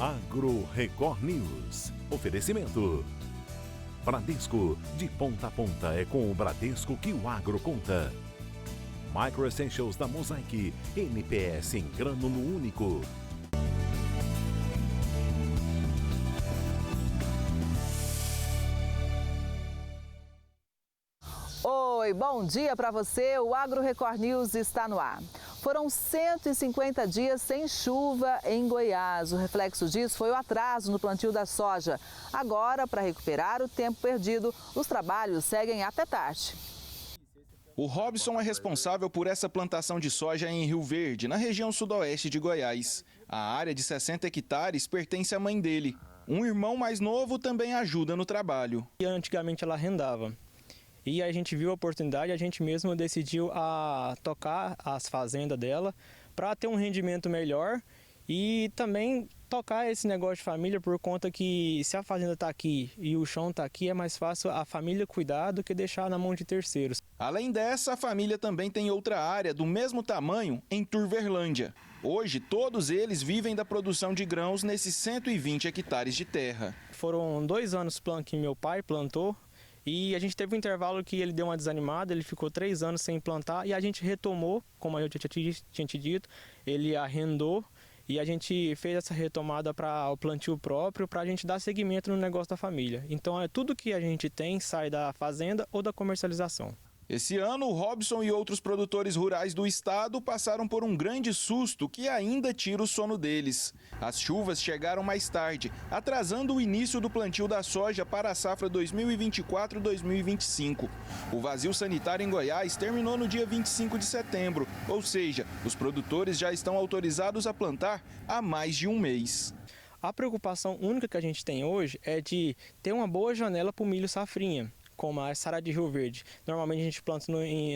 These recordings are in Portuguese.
Agro Record News. Oferecimento. Bradesco, de ponta a ponta é com o Bradesco que o agro conta. Micro Essentials da Mosaic, NPS em grano no único. Oi, bom dia para você. O Agro Record News está no ar. Foram 150 dias sem chuva em Goiás. O reflexo disso foi o atraso no plantio da soja. Agora, para recuperar o tempo perdido, os trabalhos seguem até tarde. O Robson é responsável por essa plantação de soja em Rio Verde, na região sudoeste de Goiás. A área de 60 hectares pertence à mãe dele. Um irmão mais novo também ajuda no trabalho. Antigamente ela arrendava. E a gente viu a oportunidade, a gente mesmo decidiu tocar as fazendas dela para ter um rendimento melhor e também tocar esse negócio de família por conta que se a fazenda está aqui e o chão está aqui, é mais fácil a família cuidar do que deixar na mão de terceiros. Além dessa, a família também tem outra área do mesmo tamanho em Turverlândia. Hoje, todos eles vivem da produção de grãos nesses 120 hectares de terra. Foram 2 anos que meu pai plantou. E a gente teve um intervalo que ele deu uma desanimada, ele ficou 3 anos sem plantar e a gente retomou, como eu tinha te dito, ele arrendou e a gente fez essa retomada para o plantio próprio, para a gente dar seguimento no negócio da família. Então tudo que a gente tem sai da fazenda ou da comercialização. Esse ano, o Robson e outros produtores rurais do estado passaram por um grande susto que ainda tira o sono deles. As chuvas chegaram mais tarde, atrasando o início do plantio da soja para a safra 2024-2025. O vazio sanitário em Goiás terminou no dia 25 de setembro, ou seja, os produtores já estão autorizados a plantar há mais de um mês. A preocupação única que a gente tem hoje é de ter uma boa janela para o milho safrinha, como a Sara de Rio Verde. Normalmente a gente planta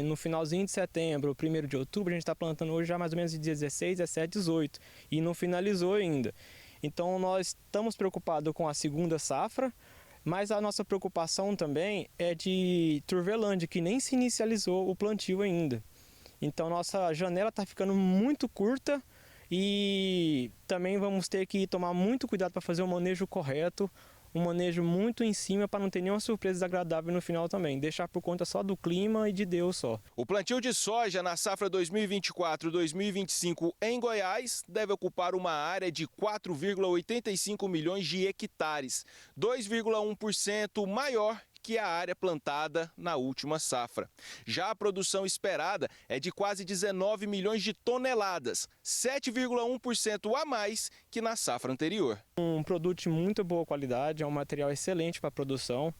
no finalzinho de setembro, 1º de outubro, a gente está plantando hoje já mais ou menos de 16, 17, 18 e não finalizou ainda. Então nós estamos preocupados com a segunda safra, mas a nossa preocupação também é de Turverlândia, que nem se inicializou o plantio ainda. Então nossa janela está ficando muito curta e também vamos ter que tomar muito cuidado para fazer o manejo correto, um manejo muito em cima para não ter nenhuma surpresa desagradável no final também, deixar por conta só do clima e de Deus só. O plantio de soja na safra 2024-2025 em Goiás deve ocupar uma área de 4,85 milhões de hectares, 2,1% maior que a área plantada na última safra. Já a produção esperada é de quase 19 milhões de toneladas, 7,1% a mais que na safra anterior. Um produto de muito boa qualidade, é um material excelente para a produção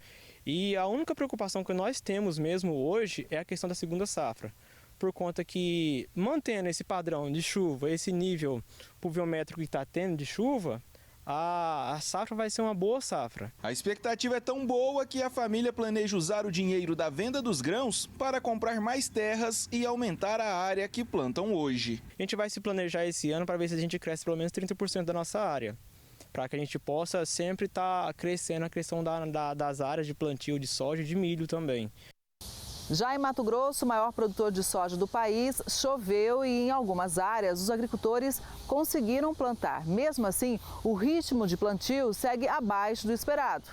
e a única preocupação que nós temos mesmo hoje é a questão da segunda safra. Por conta que, mantendo esse padrão de chuva, esse nível pluviométrico que está tendo de chuva, a safra vai ser uma boa safra. A expectativa é tão boa que a família planeja usar o dinheiro da venda dos grãos para comprar mais terras e aumentar a área que plantam hoje. A gente vai se planejar esse ano para ver se a gente cresce pelo menos 30% da nossa área, para que a gente possa sempre estar crescendo a questão das áreas de plantio de soja e de milho também. Já em Mato Grosso, o maior produtor de soja do país, choveu e em algumas áreas os agricultores conseguiram plantar. Mesmo assim, o ritmo de plantio segue abaixo do esperado.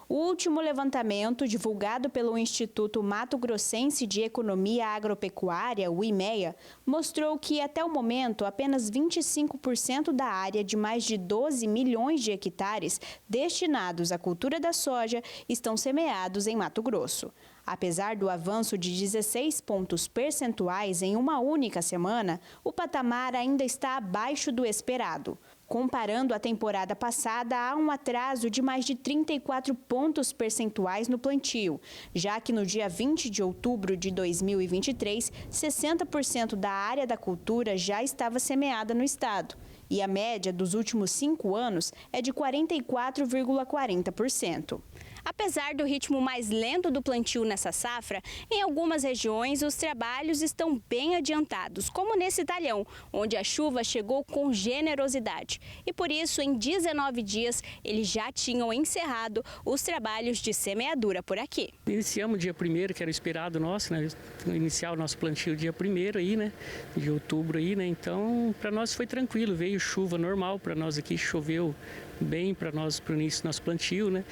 O último levantamento, divulgado pelo Instituto Mato Grossense de Economia Agropecuária, o IMEA, mostrou que, até o momento, apenas 25% da área de mais de 12 milhões de hectares destinados à cultura da soja estão semeados em Mato Grosso. Apesar do avanço de 16 pontos percentuais em uma única semana, o patamar ainda está abaixo do esperado. Comparando a temporada passada, há um atraso de mais de 34 pontos percentuais no plantio, já que no dia 20 de outubro de 2023, 60% da área da cultura já estava semeada no estado. E a média dos últimos 5 anos é de 44,40%. Apesar do ritmo mais lento do plantio nessa safra, em algumas regiões os trabalhos estão bem adiantados, como nesse talhão, onde a chuva chegou com generosidade. E por isso, em 19 dias, eles já tinham encerrado os trabalhos de semeadura por aqui. Iniciamos dia 1º, que era o esperado nosso, né? Iniciar o nosso plantio dia 1º aí, né? De outubro aí, né? Então, para nós foi tranquilo, veio chuva normal para nós aqui, choveu bem para nós para o início do nosso plantio, né?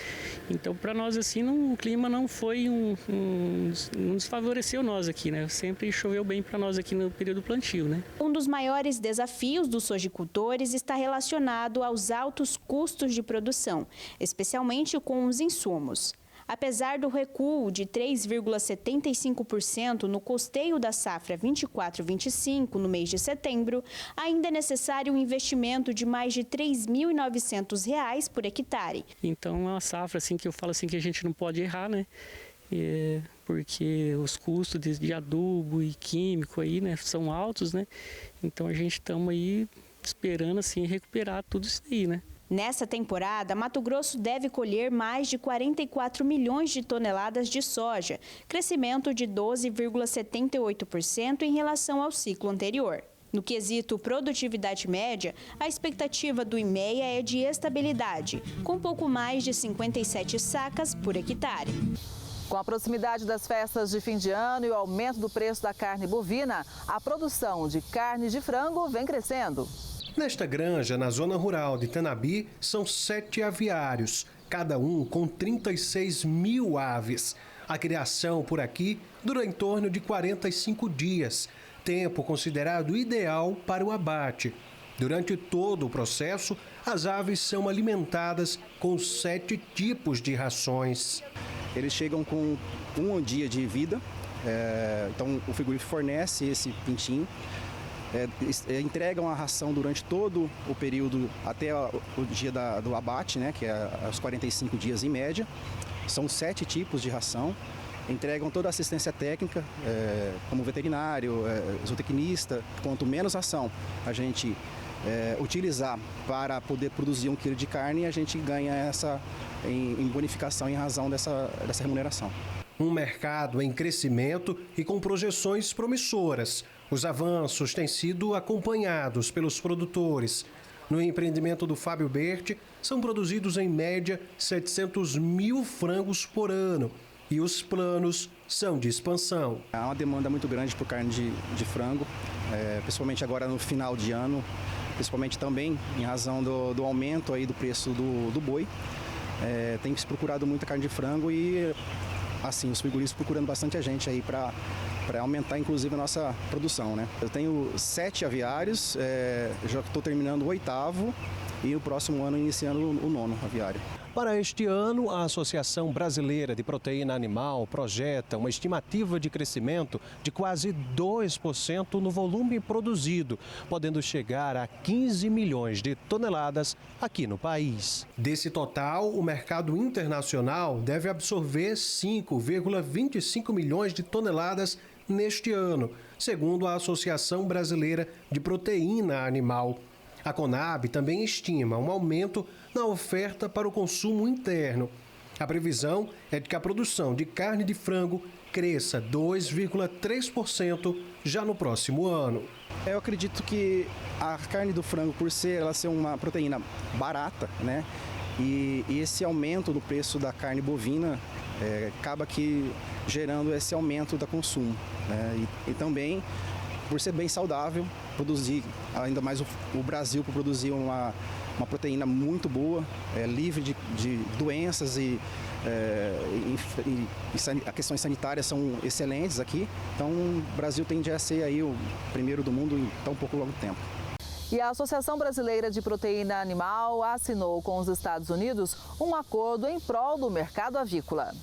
Então, para nós assim, o clima não foi não desfavoreceu nós aqui, né? Sempre choveu bem para nós aqui no período do plantio, né? Um dos maiores desafios dos sojicultores está relacionado aos altos custos de produção, especialmente com os insumos. Apesar do recuo de 3,75% no custeio da safra 24/25 no mês de setembro, ainda é necessário um investimento de mais de R$ 3.900 por hectare. Então é uma safra assim que eu falo assim que a gente não pode errar, né? Porque os custos de adubo e químico aí, né, são altos, né? Então a gente estamos aí esperando assim recuperar tudo isso aí, né? Nessa temporada, Mato Grosso deve colher mais de 44 milhões de toneladas de soja, crescimento de 12,78% em relação ao ciclo anterior. No quesito produtividade média, a expectativa do IMEA é de estabilidade, com pouco mais de 57 sacas por hectare. Com a proximidade das festas de fim de ano e o aumento do preço da carne bovina, a produção de carne de frango vem crescendo. Nesta granja, na zona rural de Tanabi, são 7 aviários, cada um com 36 mil aves. A criação por aqui dura em torno de 45 dias, tempo considerado ideal para o abate. Durante todo o processo, as aves são alimentadas com 7 tipos de rações. Eles chegam com um dia de vida, então o frigorífico fornece esse pintinho. Entregam a ração durante todo o período até o dia do abate, né, que é os 45 dias em média. São 7 tipos de ração. Entregam toda a assistência técnica, como veterinário, zootecnista. Quanto menos ração a gente utilizar para poder produzir 1 quilo de carne, a gente ganha essa em bonificação em razão dessa remuneração. Um mercado em crescimento e com projeções promissoras. Os avanços têm sido acompanhados pelos produtores. No empreendimento do Fábio Berti, são produzidos em média 700 mil frangos por ano. E os planos são de expansão. Há uma demanda muito grande por carne de frango, principalmente agora no final de ano, principalmente também em razão do aumento aí do preço do boi. Tem se procurado muita carne de frango e assim, os frigoríficos procurando bastante a gente aí para aumentar, inclusive, a nossa produção, né? Eu tenho 7 aviários, já estou terminando o 8º e o próximo ano iniciando o 9º aviário. Para este ano, a Associação Brasileira de Proteína Animal projeta uma estimativa de crescimento de quase 2% no volume produzido, podendo chegar a 15 milhões de toneladas aqui no país. Desse total, o mercado internacional deve absorver 5,25 milhões de toneladas neste ano, segundo a Associação Brasileira de Proteína Animal. A Conab também estima um aumento na oferta para o consumo interno. A previsão é de que a produção de carne de frango cresça 2,3% já no próximo ano. Eu acredito que a carne do frango, por ser uma proteína barata, né? E esse aumento do preço da carne bovina acaba que gerando esse aumento do consumo, né? E também, por ser bem saudável, produzir, ainda mais o Brasil, por produzir uma proteína muito boa, livre de doenças e as questões sanitárias são excelentes aqui. Então o Brasil tende a ser aí o primeiro do mundo em tão pouco tempo. E a Associação Brasileira de Proteína Animal assinou com os Estados Unidos um acordo em prol do mercado avícola.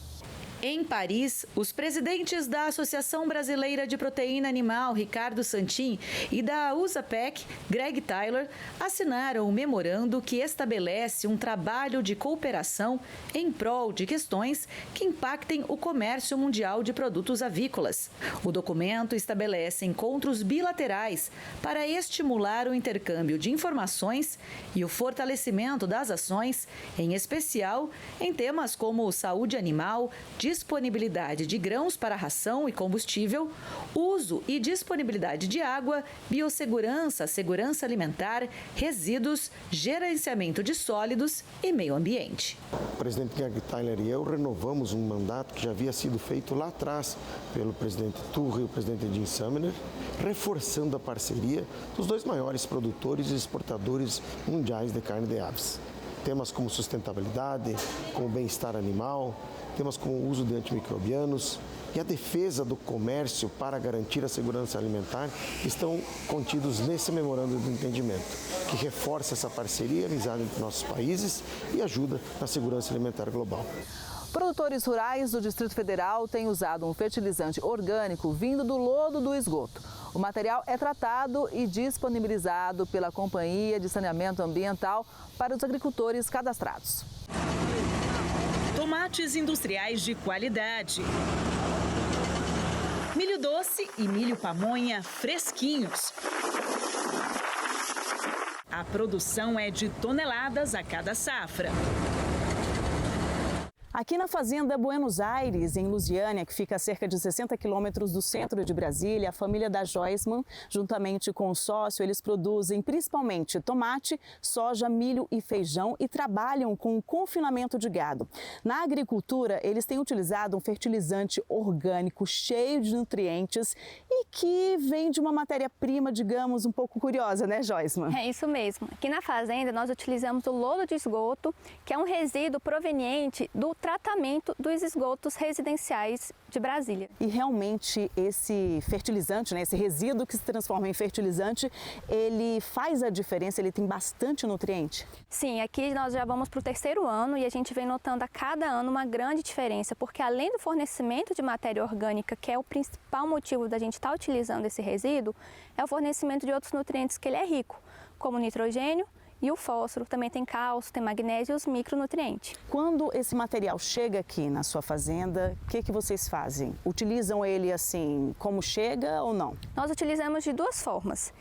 Em Paris, os presidentes da Associação Brasileira de Proteína Animal, Ricardo Santin, e da USAPEC, Greg Tyler, assinaram um memorando que estabelece um trabalho de cooperação em prol de questões que impactem o comércio mundial de produtos avícolas. O documento estabelece encontros bilaterais para estimular o intercâmbio de informações e o fortalecimento das ações, em especial em temas como saúde animal, disponibilidade de grãos para ração e combustível, uso e disponibilidade de água, biossegurança, segurança alimentar, resíduos, gerenciamento de sólidos e meio ambiente. O presidente Greg Tyler e eu renovamos um mandato que já havia sido feito lá atrás pelo presidente Turri e o presidente Jim Sumner, reforçando a parceria dos dois maiores produtores e exportadores mundiais de carne de aves. Temas como sustentabilidade, como bem-estar animal, temas como o uso de antimicrobianos e a defesa do comércio para garantir a segurança alimentar estão contidos nesse memorando de entendimento, que reforça essa parceria realizada entre nossos países e ajuda na segurança alimentar global. Produtores rurais do Distrito Federal têm usado um fertilizante orgânico vindo do lodo do esgoto. O material é tratado e disponibilizado pela Companhia de Saneamento Ambiental para os agricultores cadastrados. Tomates industriais de qualidade. Milho doce e milho pamonha fresquinhos. A produção é de toneladas a cada safra. Aqui na Fazenda Buenos Aires, em Lusiânia, que fica a cerca de 60 quilômetros do centro de Brasília, a família da Joisman, juntamente com o sócio, eles produzem principalmente tomate, soja, milho e feijão e trabalham com o confinamento de gado. Na agricultura, eles têm utilizado um fertilizante orgânico cheio de nutrientes e que vem de uma matéria-prima, digamos, um pouco curiosa, né, Joisman? É isso mesmo. Aqui na fazenda, nós utilizamos o lodo de esgoto, que é um resíduo proveniente do tratamento dos esgotos residenciais de Brasília. E realmente esse fertilizante, né, esse resíduo que se transforma em fertilizante, ele faz a diferença, ele tem bastante nutriente? Sim, aqui nós já vamos para o 3º ano e a gente vem notando a cada ano uma grande diferença, porque além do fornecimento de matéria orgânica, que é o principal motivo da gente estar utilizando esse resíduo, é o fornecimento de outros nutrientes que ele é rico, como o nitrogênio, e o fósforo, também tem cálcio, tem magnésio e os micronutrientes. Quando esse material chega aqui na sua fazenda, o que vocês fazem? Utilizam ele assim como chega ou não? Nós utilizamos de duas formas.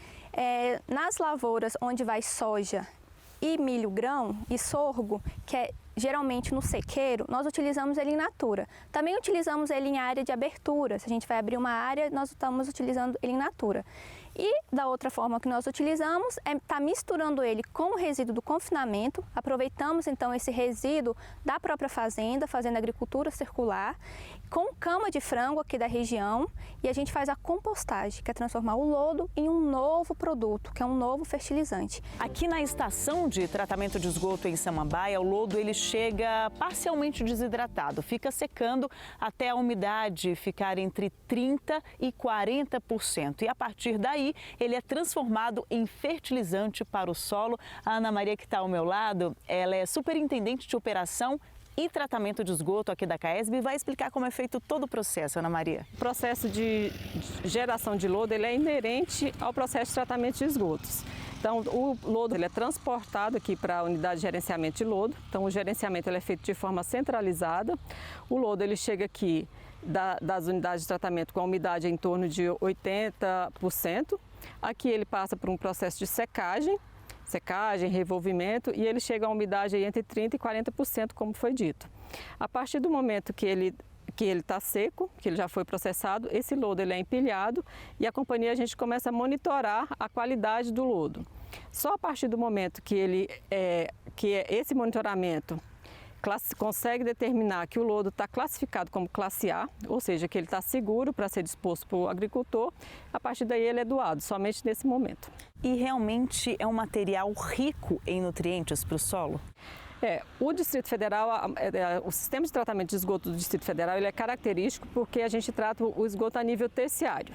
Nas lavouras onde vai soja e milho grão e sorgo, que é geralmente no sequeiro, nós utilizamos ele in natura. Também utilizamos ele em área de abertura. Se a gente vai abrir uma área, nós estamos utilizando ele in natura. E da outra forma que nós utilizamos é estar misturando ele com o resíduo do confinamento. Aproveitamos então esse resíduo da própria fazenda, fazendo agricultura circular, com cama de frango aqui da região, e a gente faz a compostagem, que é transformar o lodo em um novo produto, que é um novo fertilizante. Aqui na estação de tratamento de esgoto em Samambaia, o lodo ele chega parcialmente desidratado, fica secando até a umidade ficar entre 30% e 40%. E a partir daí, ele é transformado em fertilizante para o solo. A Ana Maria, que está ao meu lado, ela é superintendente de operação e tratamento de esgoto aqui da CAESB, e vai explicar como é feito todo o processo, Ana Maria. O processo de geração de lodo ele é inerente ao processo de tratamento de esgotos. Então, o lodo ele é transportado aqui para a unidade de gerenciamento de lodo. Então, o gerenciamento ele é feito de forma centralizada. O lodo ele chega aqui das unidades de tratamento com a umidade em torno de 80%. Aqui ele passa por um processo de secagem, revolvimento, e ele chega a umidade aí entre 30% e 40%, como foi dito. A partir do momento que ele está seco, que ele já foi processado, esse lodo ele é empilhado e a companhia a gente começa a monitorar a qualidade do lodo. Só a partir do momento que esse monitoramento consegue determinar que o lodo está classificado como classe A, ou seja, que ele está seguro para ser disposto para o agricultor, a partir daí ele é doado, somente nesse momento. E realmente é um material rico em nutrientes para o solo? O Distrito Federal, o sistema de tratamento de esgoto do Distrito Federal ele é característico porque a gente trata o esgoto a nível terciário.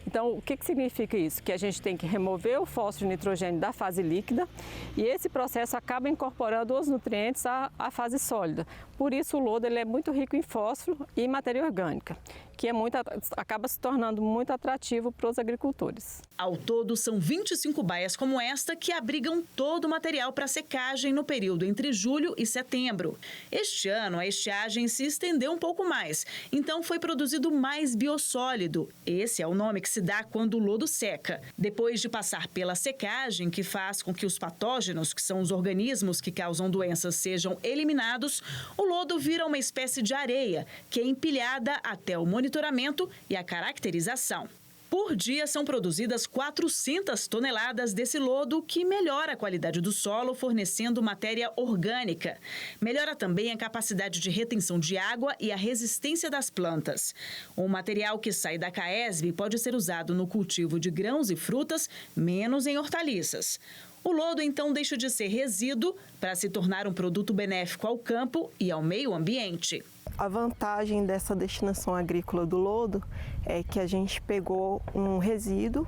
Então, o que significa isso? Que a gente tem que remover o fósforo e nitrogênio da fase líquida e esse processo acaba incorporando os nutrientes à fase sólida. Por isso, o lodo ele é muito rico em fósforo e matéria orgânica, que acaba se tornando muito atrativo para os agricultores. Ao todo, são 25 baias como esta que abrigam todo o material para secagem no período entre julho e setembro. Este ano, a estiagem se estendeu um pouco mais, então foi produzido mais biossólido. Esse é o nome que se dá quando o lodo seca. Depois de passar pela secagem, que faz com que os patógenos, que são os organismos que causam doenças, sejam eliminados, o lodo vira uma espécie de areia, que é empilhada até o monitoramento e a caracterização. Por dia, são produzidas 400 toneladas desse lodo, que melhora a qualidade do solo, fornecendo matéria orgânica. Melhora também a capacidade de retenção de água e a resistência das plantas. O material que sai da CAESB pode ser usado no cultivo de grãos e frutas, menos em hortaliças. O lodo, então, deixa de ser resíduo para se tornar um produto benéfico ao campo e ao meio ambiente. A vantagem dessa destinação agrícola do lodo é que a gente pegou um resíduo,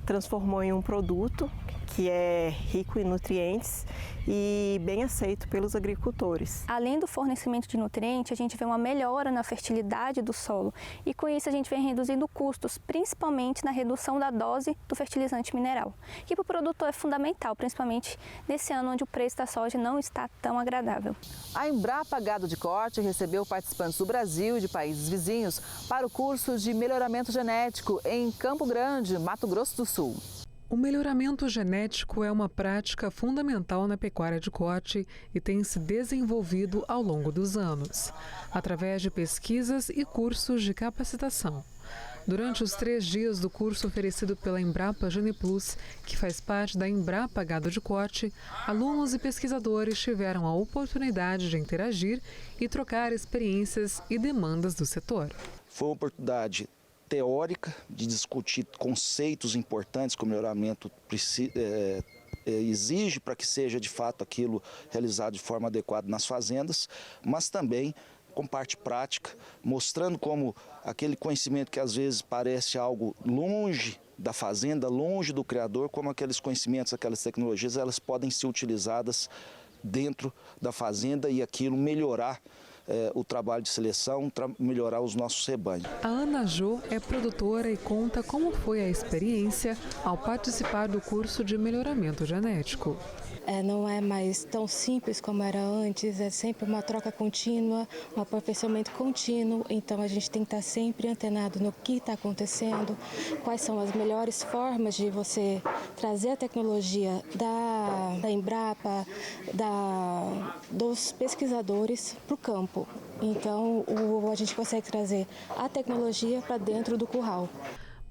transformou em um produto que é rico em nutrientes e bem aceito pelos agricultores. Além do fornecimento de nutrientes, a gente vê uma melhora na fertilidade do solo e com isso a gente vem reduzindo custos, principalmente na redução da dose do fertilizante mineral, que para o produtor é fundamental, principalmente nesse ano onde o preço da soja não está tão agradável. A Embrapa Gado de Corte recebeu participantes do Brasil e de países vizinhos para o curso de melhoramento genético em Campo Grande, Mato Grosso do Sul. O melhoramento genético é uma prática fundamental na pecuária de corte e tem se desenvolvido ao longo dos anos, através de pesquisas e cursos de capacitação. Durante os 3 dias do curso oferecido pela Embrapa GenePlus, que faz parte da Embrapa Gado de Corte, alunos e pesquisadores tiveram a oportunidade de interagir e trocar experiências e demandas do setor. Foi uma oportunidade teórica de discutir conceitos importantes que o melhoramento exige para que seja de fato aquilo realizado de forma adequada nas fazendas, mas também com parte prática, mostrando como aquele conhecimento que às vezes parece algo longe da fazenda, longe do criador, como aqueles conhecimentos, aquelas tecnologias, elas podem ser utilizadas dentro da fazenda e aquilo melhorar o trabalho de seleção, melhorar os nossos rebanhos. A Ana Jo é produtora e conta como foi a experiência ao participar do curso de melhoramento genético. Não é mais tão simples como era antes, é sempre uma troca contínua, um aperfeiçoamento contínuo, então a gente tem que estar sempre antenado no que está acontecendo, quais são as melhores formas de você trazer a tecnologia da Embrapa, dos pesquisadores para o campo. Então a gente consegue trazer a tecnologia para dentro do curral.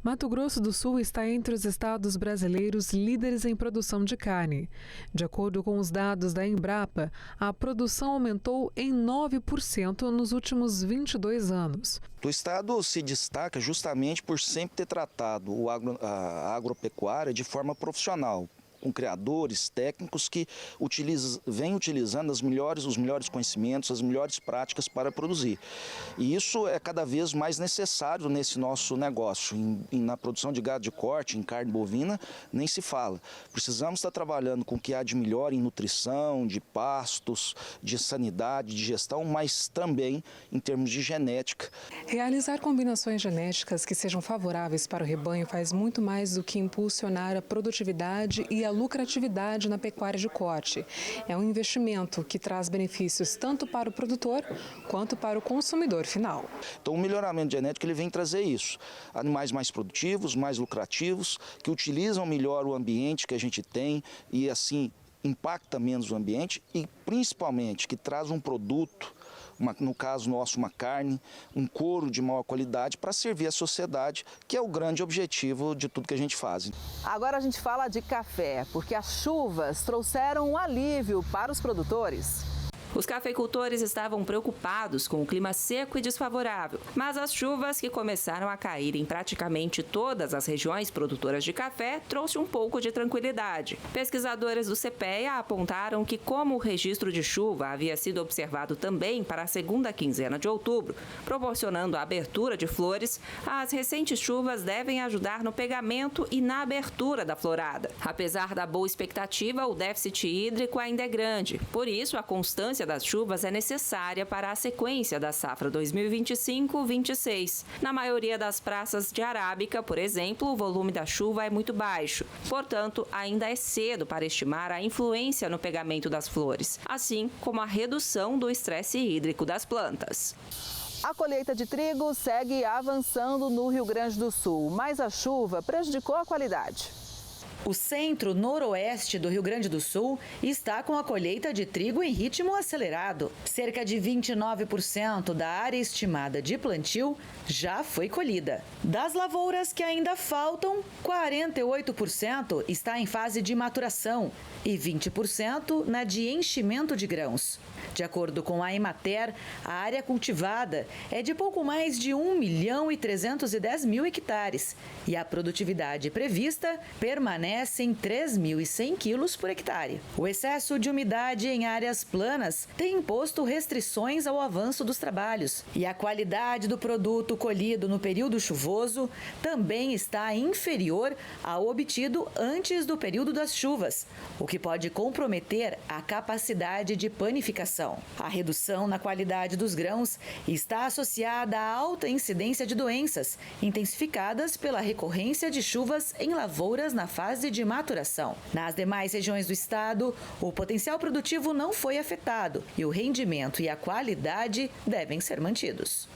Mato Grosso do Sul está entre os estados brasileiros líderes em produção de carne. De acordo com os dados da Embrapa, a produção aumentou em 9% nos últimos 22 anos. O estado se destaca justamente por sempre ter tratado a agropecuária de forma profissional, com criadores técnicos que vêm utilizando os melhores conhecimentos, as melhores práticas para produzir. E isso é cada vez mais necessário nesse nosso negócio. Na produção de gado de corte, em carne bovina, nem se fala. Precisamos estar trabalhando com o que há de melhor em nutrição, de pastos, de sanidade, de gestão, mas também em termos de genética. Realizar combinações genéticas que sejam favoráveis para o rebanho faz muito mais do que impulsionar a produtividade e a lucratividade na pecuária de corte. É um investimento que traz benefícios tanto para o produtor quanto para o consumidor final. Então, o melhoramento genético ele vem trazer isso. Animais mais produtivos, mais lucrativos, que utilizam melhor o ambiente que a gente tem e assim impacta menos o ambiente e principalmente que traz um produto, no caso nosso, uma carne, um couro de maior qualidade para servir a sociedade, que é o grande objetivo de tudo que a gente faz. Agora a gente fala de café, porque as chuvas trouxeram um alívio para os produtores. Os cafeicultores estavam preocupados com o clima seco e desfavorável, mas as chuvas que começaram a cair em praticamente todas as regiões produtoras de café trouxe um pouco de tranquilidade. Pesquisadores do CPEA apontaram que, como o registro de chuva havia sido observado também para a segunda quinzena de outubro, proporcionando a abertura de flores, as recentes chuvas devem ajudar no pegamento e na abertura da florada. Apesar da boa expectativa, o déficit hídrico ainda é grande. Por isso, a constância das chuvas é necessária para a sequência da safra 2025-26. Na maioria das praças de arábica, por exemplo, o volume da chuva é muito baixo. Portanto, ainda é cedo para estimar a influência no pegamento das flores, assim como a redução do estresse hídrico das plantas. A colheita de trigo segue avançando no Rio Grande do Sul, mas a chuva prejudicou a qualidade. O centro-noroeste do Rio Grande do Sul está com a colheita de trigo em ritmo acelerado. Cerca de 29% da área estimada de plantio já foi colhida. Das lavouras que ainda faltam, 48% está em fase de maturação e 20% na de enchimento de grãos. De acordo com a Emater, a área cultivada é de pouco mais de 1.310.000 hectares e a produtividade prevista permanece em 3.100 quilos por hectare. O excesso de umidade em áreas planas tem imposto restrições ao avanço dos trabalhos e a qualidade do produto colhido no período chuvoso também está inferior ao obtido antes do período das chuvas, o que pode comprometer a capacidade de panificação. A redução na qualidade dos grãos está associada à alta incidência de doenças, intensificadas pela recorrência de chuvas em lavouras na fase de maturação. Nas demais regiões do estado, o potencial produtivo não foi afetado e o rendimento e a qualidade devem ser mantidos.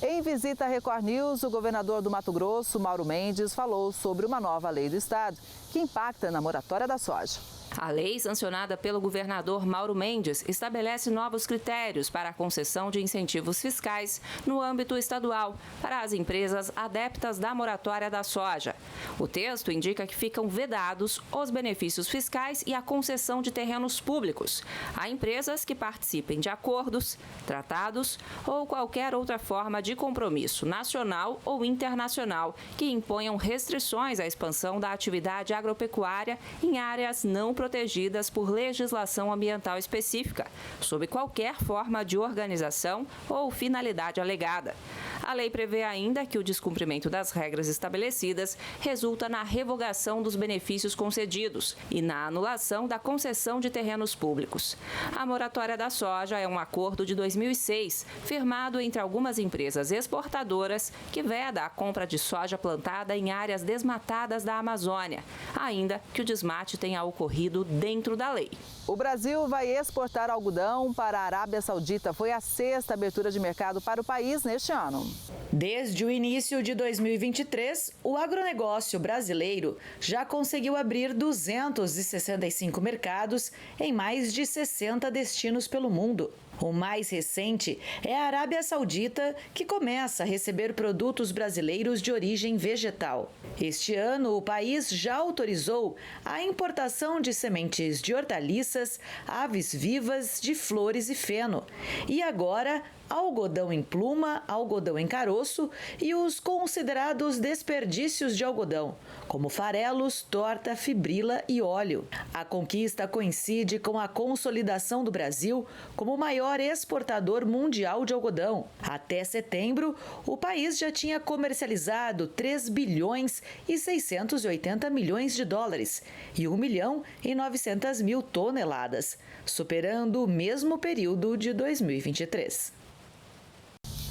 Em visita à Record News, o governador do Mato Grosso, Mauro Mendes, falou sobre uma nova lei do estado que impacta na moratória da soja. A lei, sancionada pelo governador Mauro Mendes, estabelece novos critérios para a concessão de incentivos fiscais no âmbito estadual para as empresas adeptas da moratória da soja. O texto indica que ficam vedados os benefícios fiscais e a concessão de terrenos públicos a empresas que participem de acordos, tratados ou qualquer outra forma de compromisso nacional ou internacional que imponham restrições à expansão da atividade agropecuária em áreas não protegidas por legislação ambiental específica, sob qualquer forma de organização ou finalidade alegada. A lei prevê ainda que o descumprimento das regras estabelecidas resulta na revogação dos benefícios concedidos e na anulação da concessão de terrenos públicos. A moratória da soja é um acordo de 2006, firmado entre algumas empresas exportadoras que veda a compra de soja plantada em áreas desmatadas da Amazônia, ainda que o desmate tenha ocorrido dentro da lei. O Brasil vai exportar algodão para a Arábia Saudita. Foi a 6ª abertura de mercado para o país neste ano. Desde o início de 2023, o agronegócio brasileiro já conseguiu abrir 265 mercados em mais de 60 destinos pelo mundo. O mais recente é a Arábia Saudita, que começa a receber produtos brasileiros de origem vegetal. Este ano, o país já autorizou a importação de sementes de hortaliças, aves vivas, de flores e feno. E agora, algodão em pluma, algodão em caroço e os considerados desperdícios de algodão, como farelos, torta, fibrila e óleo. A conquista coincide com a consolidação do Brasil como o maior exportador mundial de algodão. Até setembro, o país já tinha comercializado 3 bilhões e 680 milhões de dólares e 1.900.000 toneladas, superando o mesmo período de 2023.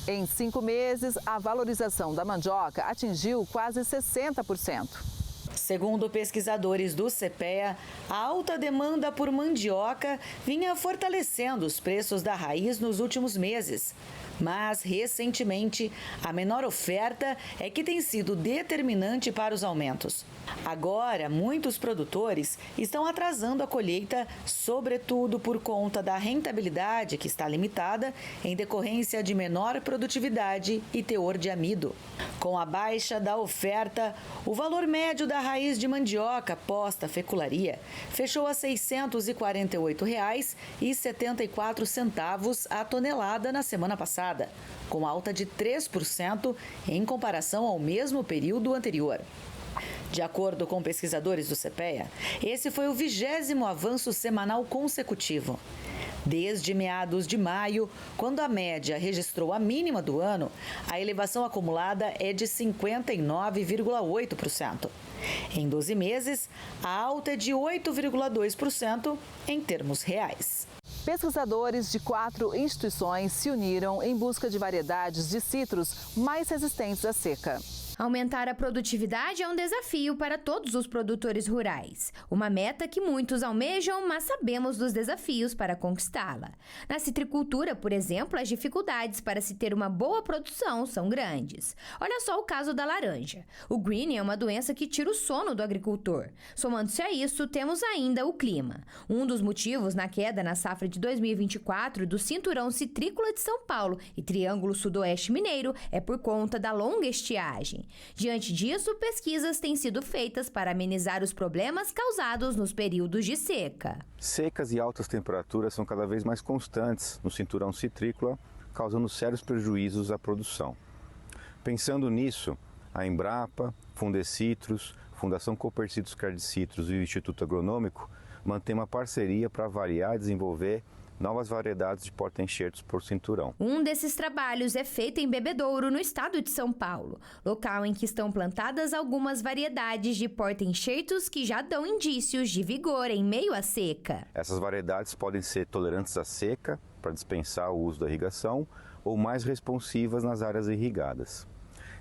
Em 5 meses, a valorização da mandioca atingiu quase 60%. Segundo pesquisadores do CPEA, a alta demanda por mandioca vinha fortalecendo os preços da raiz nos últimos meses. Mas, recentemente, a menor oferta é que tem sido determinante para os aumentos. Agora, muitos produtores estão atrasando a colheita, sobretudo por conta da rentabilidade que está limitada em decorrência de menor produtividade e teor de amido. Com a baixa da oferta, o valor médio da raiz de mandioca posta-fecularia fechou a R$ 648,74 a tonelada na semana passada, com alta de 3% em comparação ao mesmo período anterior. De acordo com pesquisadores do CPEA, esse foi o 20º avanço semanal consecutivo. Desde meados de maio, quando a média registrou a mínima do ano, a elevação acumulada é de 59,8%. Em 12 meses, a alta é de 8,2% em termos reais. Pesquisadores de 4 instituições se uniram em busca de variedades de citros mais resistentes à seca. Aumentar a produtividade é um desafio para todos os produtores rurais. Uma meta que muitos almejam, mas sabemos dos desafios para conquistá-la. Na citricultura, por exemplo, as dificuldades para se ter uma boa produção são grandes. Olha só o caso da laranja. O greening é uma doença que tira o sono do agricultor. Somando-se a isso, temos ainda o clima. Um dos motivos na queda na safra de 2024 do Cinturão Citrícola de São Paulo e Triângulo Sudoeste Mineiro é por conta da longa estiagem. Diante disso, pesquisas têm sido feitas para amenizar os problemas causados nos períodos de seca. Secas e altas temperaturas são cada vez mais constantes no cinturão citrícola, causando sérios prejuízos à produção. Pensando nisso, a Embrapa, Fundecitrus, Fundação Copercitrus Cardicitrus e o Instituto Agronômico mantêm uma parceria para avaliar e desenvolver novas variedades de porta-enxertos por cinturão. Um desses trabalhos é feito em Bebedouro, no estado de São Paulo, local em que estão plantadas algumas variedades de porta-enxertos que já dão indícios de vigor em meio à seca. Essas variedades podem ser tolerantes à seca, para dispensar o uso da irrigação, ou mais responsivas nas áreas irrigadas.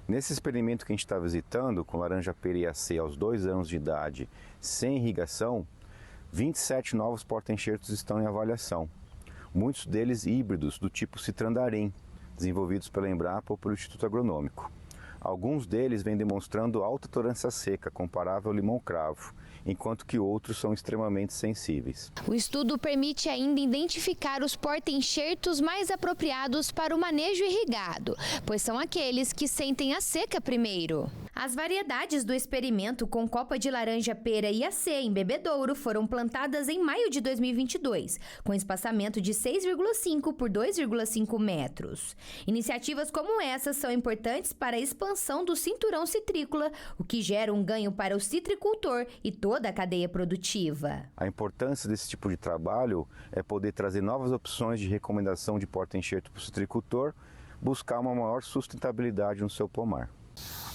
Nesse experimento que a gente está visitando, com laranja pera aos 2 anos de idade, sem irrigação, 27 novos porta-enxertos estão em avaliação. Muitos deles híbridos do tipo Citrandarim, desenvolvidos pela Embrapa ou pelo Instituto Agronômico. Alguns deles vêm demonstrando alta tolerância à seca, comparável ao limão-cravo, enquanto que outros são extremamente sensíveis. O estudo permite ainda identificar os porta-enxertos mais apropriados para o manejo irrigado, pois são aqueles que sentem a seca primeiro. As variedades do experimento com copa de laranja pera e AC em Bebedouro foram plantadas em maio de 2022, com espaçamento de 6,5 por 2,5 metros. Iniciativas como essas são importantes para a expansão do cinturão citrícola, o que gera um ganho para o citricultor e toda a cadeia produtiva. A importância desse tipo de trabalho é poder trazer novas opções de recomendação de porta-enxerto para o citricultor, buscar uma maior sustentabilidade no seu pomar.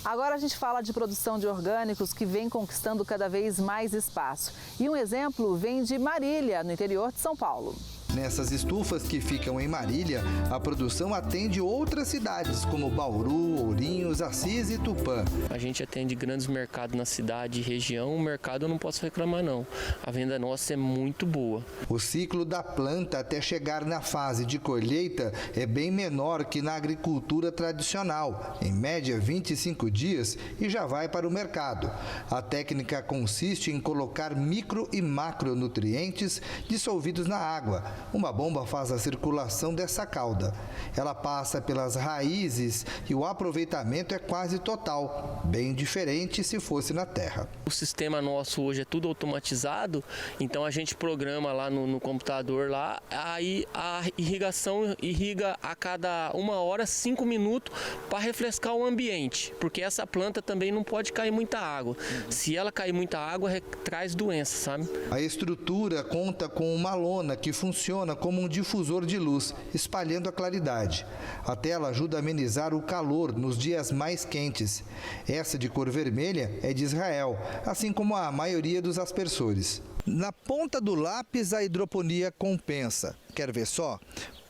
Agora a gente fala de produção de orgânicos que vem conquistando cada vez mais espaço. E um exemplo vem de Marília, no interior de São Paulo. Nessas estufas que ficam em Marília, a produção atende outras cidades como Bauru, Ourinhos, Assis e Tupã. A gente atende grandes mercados na cidade e região, o mercado eu não posso reclamar não. A venda nossa é muito boa. O ciclo da planta até chegar na fase de colheita é bem menor que na agricultura tradicional, em média 25 dias e já vai para o mercado. A técnica consiste em colocar micro e macronutrientes dissolvidos na água. Uma bomba faz a circulação dessa cauda. Ela passa pelas raízes e o aproveitamento é quase total, bem diferente se fosse na terra. O sistema nosso hoje é tudo automatizado, então a gente programa lá no computador lá, aí a irrigação irriga a cada 1 hora, 5 minutos para refrescar o ambiente, porque essa planta também não pode cair muita água. Se ela cair muita água, traz doença, sabe? A estrutura conta com uma lona que funciona como um difusor de luz, espalhando a claridade. A tela ajuda a amenizar o calor nos dias mais quentes. Essa de cor vermelha é de Israel, assim como a maioria dos aspersores. Na ponta do lápis, a hidroponia compensa. Quer ver só?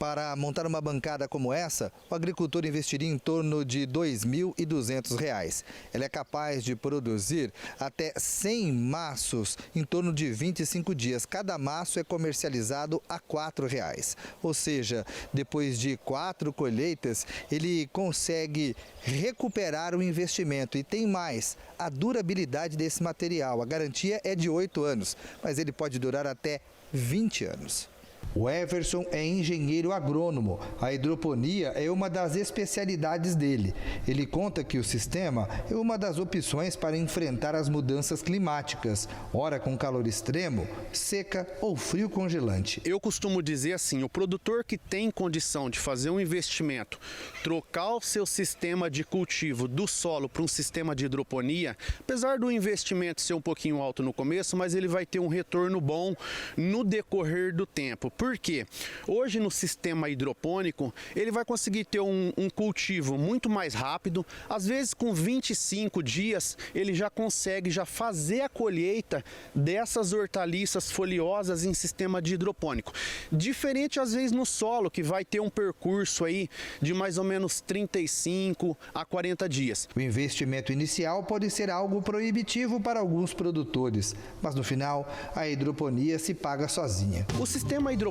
Para montar uma bancada como essa, o agricultor investiria em torno de R$ 2.200. Ela é capaz de produzir até 100 maços em torno de 25 dias. Cada maço é comercializado a R$ 4,00. Ou seja, depois de 4 colheitas, ele consegue recuperar o investimento. E tem mais, a durabilidade desse material. A garantia é de 8 anos, mas ele pode durar até 20 anos. O Everson é engenheiro agrônomo. A hidroponia é uma das especialidades dele. Ele conta que o sistema é uma das opções para enfrentar as mudanças climáticas, ora com calor extremo, seca ou frio congelante. Eu costumo dizer assim, o produtor que tem condição de fazer um investimento, trocar o seu sistema de cultivo do solo para um sistema de hidroponia, apesar do investimento ser um pouquinho alto no começo, mas ele vai ter um retorno bom no decorrer do tempo. Por quê? Hoje no sistema hidropônico, ele vai conseguir ter um cultivo muito mais rápido, às vezes com 25 dias ele já consegue fazer a colheita dessas hortaliças folhosas em sistema de hidropônico. Diferente às vezes no solo, que vai ter um percurso aí de mais ou menos 35 a 40 dias. O investimento inicial pode ser algo proibitivo para alguns produtores, mas no final a hidroponia se paga sozinha. O sistema hidropônico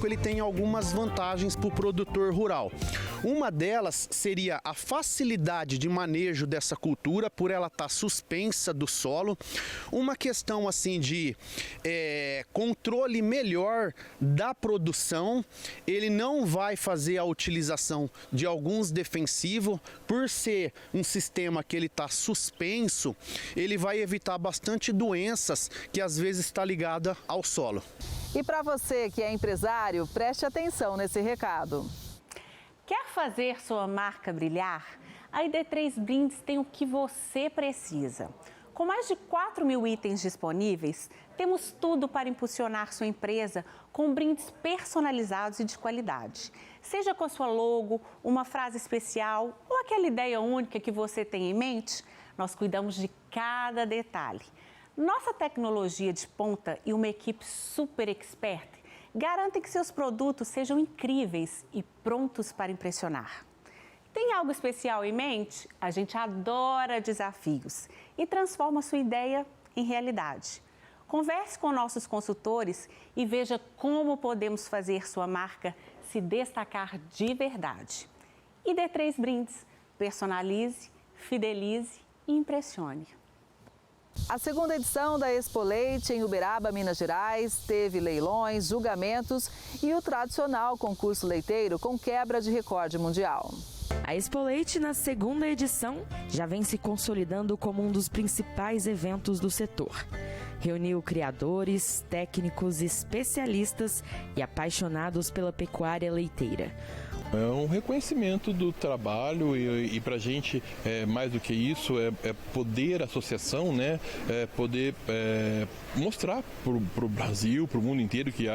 ele tem algumas vantagens para o produtor rural. Uma delas seria a facilidade de manejo dessa cultura, por ela estar suspensa do solo. Uma questão assim de controle melhor da produção. Ele não vai fazer a utilização de alguns defensivos, por ser um sistema que ele está suspenso, ele vai evitar bastante doenças que às vezes está ligada ao solo. E para você que é empresário, preste atenção nesse recado. Quer fazer sua marca brilhar? A ID3 Brindes tem o que você precisa. Com mais de 4.000 itens disponíveis, temos tudo para impulsionar sua empresa com brindes personalizados e de qualidade. Seja com a sua logo, uma frase especial ou aquela ideia única que você tem em mente, nós cuidamos de cada detalhe. Nossa tecnologia de ponta e uma equipe super expert garantem que seus produtos sejam incríveis e prontos para impressionar. Tem algo especial em mente? A gente adora desafios e transforma sua ideia em realidade. Converse com nossos consultores e veja como podemos fazer sua marca se destacar de verdade. ID3 Brindes. Personalize, fidelize e impressione. A segunda edição da Expo Leite em Uberaba, Minas Gerais, teve leilões, julgamentos e o tradicional concurso leiteiro com quebra de recorde mundial. A Expo Leite, na segunda edição, já vem se consolidando como um dos principais eventos do setor. Reuniu criadores, técnicos, especialistas e apaixonados pela pecuária leiteira. É um reconhecimento do trabalho e para a gente, mais do que isso, é poder, a associação, né, poder mostrar para o Brasil, para o mundo inteiro, que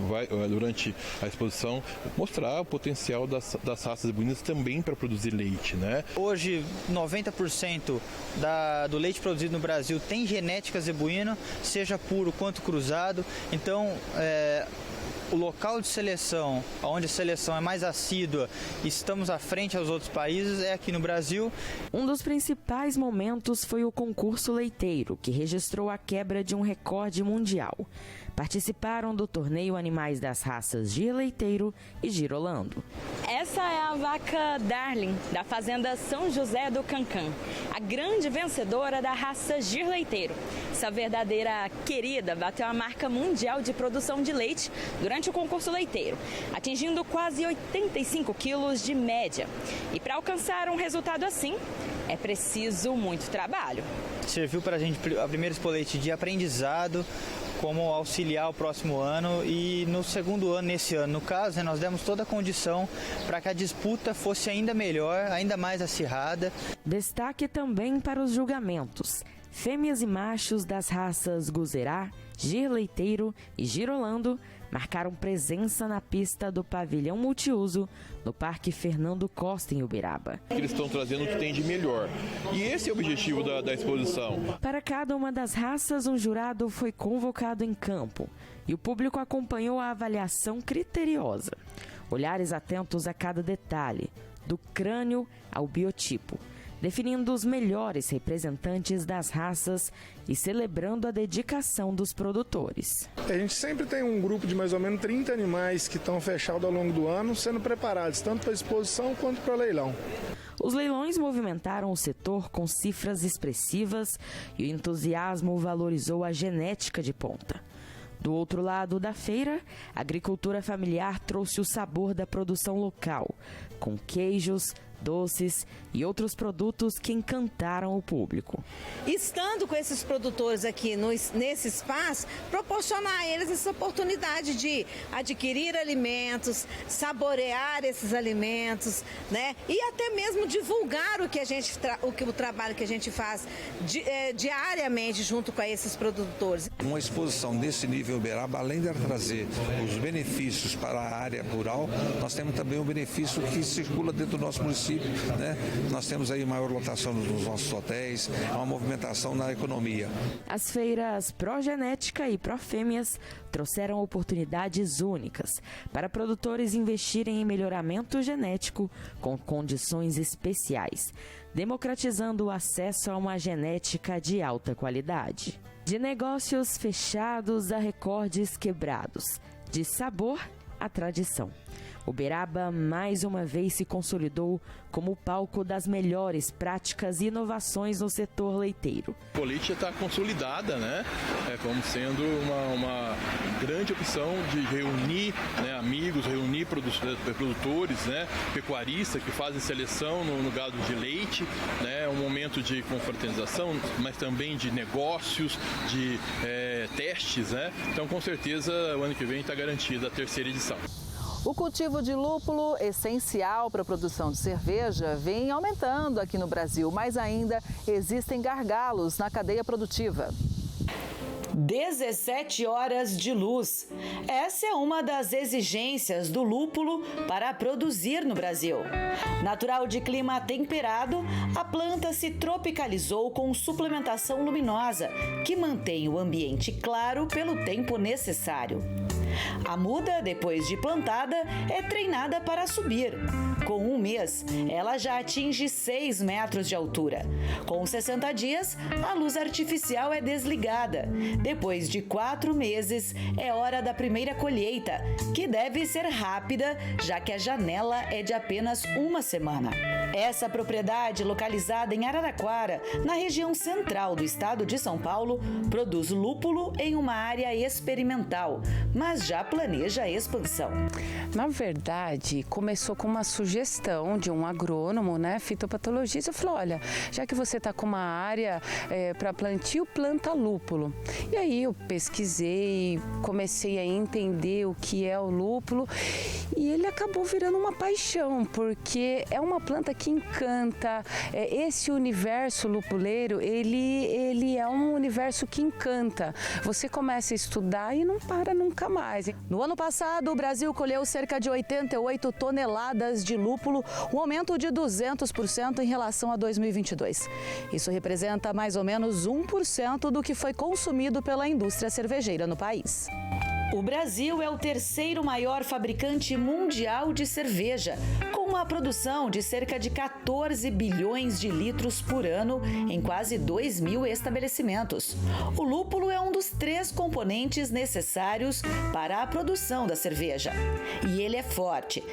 vai, durante a exposição, mostrar o potencial das raças ebuínas também para produzir leite, né? Hoje, 90% do leite produzido no Brasil tem genética zebuína, seja puro quanto cruzado. Então, o local de seleção, onde a seleção é mais assídua e estamos à frente aos outros países, é aqui no Brasil. Um dos principais momentos foi o concurso leiteiro, que registrou a quebra de um recorde mundial. Participaram do torneio animais das raças Gir Leiteiro e Girolando. Essa é a vaca Darling, da fazenda São José do Cancan, a grande vencedora da raça Gir Leiteiro. Essa verdadeira querida bateu a marca mundial de produção de leite durante o concurso leiteiro, atingindo quase 85 quilos de média. E para alcançar um resultado assim, é preciso muito trabalho. Serviu para a gente a primeira Expo Leite de aprendizado, como auxiliar o próximo ano, e no segundo ano, nesse ano, no caso, nós demos toda a condição para que a disputa fosse ainda melhor, ainda mais acirrada. Destaque também para os julgamentos. Fêmeas e machos das raças Guzerá, Gir Leiteiro e Girolando marcaram presença na pista do pavilhão multiuso no Parque Fernando Costa, em Uberaba. Eles estão trazendo o que tem de melhor. E esse é o objetivo da exposição. Para cada uma das raças, um jurado foi convocado em campo e o público acompanhou a avaliação criteriosa. Olhares atentos a cada detalhe, do crânio ao biotipo, definindo os melhores representantes das raças e celebrando a dedicação dos produtores. A gente sempre tem um grupo de mais ou menos 30 animais que estão fechados ao longo do ano, sendo preparados tanto para exposição quanto para leilão. Os leilões movimentaram o setor com cifras expressivas e o entusiasmo valorizou a genética de ponta. Do outro lado da feira, a agricultura familiar trouxe o sabor da produção local, com queijos, doces e outros produtos que encantaram o público. Estando com esses produtores aqui nesse espaço, proporcionar a eles essa oportunidade de adquirir alimentos, saborear esses alimentos, né? E até mesmo divulgar o trabalho que a gente faz diariamente junto com esses produtores. Uma exposição desse nível Uberaba, além de trazer os benefícios para a área rural, nós temos também um benefício que circula dentro do nosso município. Né? Nós temos aí maior lotação nos nossos hotéis, uma movimentação na economia. As feiras Progenética e Profêmias trouxeram oportunidades únicas para produtores investirem em melhoramento genético com condições especiais, democratizando o acesso a uma genética de alta qualidade. De negócios fechados a recordes quebrados, de sabor a tradição. Uberaba mais uma vez se consolidou como o palco das melhores práticas e inovações no setor leiteiro. A Política está consolidada, né? Como sendo uma grande opção de reunir, né, amigos, reunir produtores, né, pecuaristas que fazem seleção no gado de leite, né, um momento de confraternização, mas também de negócios, de testes, né? Então, com certeza, o ano que vem está garantida a 3ª edição. O cultivo de lúpulo, essencial para a produção de cerveja, vem aumentando aqui no Brasil, mas ainda existem gargalos na cadeia produtiva. 17 horas de luz. Essa é uma das exigências do lúpulo para produzir no Brasil. Natural de clima temperado, a planta se tropicalizou com suplementação luminosa, que mantém o ambiente claro pelo tempo necessário. A muda, depois de plantada, é treinada para subir. Com 1 mês, ela já atinge 6 metros de altura. Com 60 dias, a luz artificial é desligada. Depois de 4 meses, é hora da primeira colheita, que deve ser rápida, já que a janela é de apenas 1 semana. Essa propriedade, localizada em Araraquara, na região central do estado de São Paulo, produz lúpulo em uma área experimental, mas já planeja a expansão. Na verdade, começou com uma sugestão de um agrônomo, né, fitopatologista, falou, olha, já que você está com uma área para plantio, planta lúpulo. E aí eu pesquisei, comecei a entender o que é o lúpulo e ele acabou virando uma paixão, porque é uma planta que encanta. Esse universo lupuleiro, ele é um universo que encanta. Você começa a estudar e não para nunca mais. No ano passado, o Brasil colheu cerca de 88 toneladas de lúpulo, um aumento de 200% em relação a 2022. Isso representa mais ou menos 1% do que foi consumido pela indústria cervejeira no país. O Brasil é o 3º maior fabricante mundial de cerveja, com uma produção de cerca de 14 bilhões de litros por ano em quase 2.000 estabelecimentos. O lúpulo é um dos 3 componentes necessários para a produção da cerveja. E ele é forte.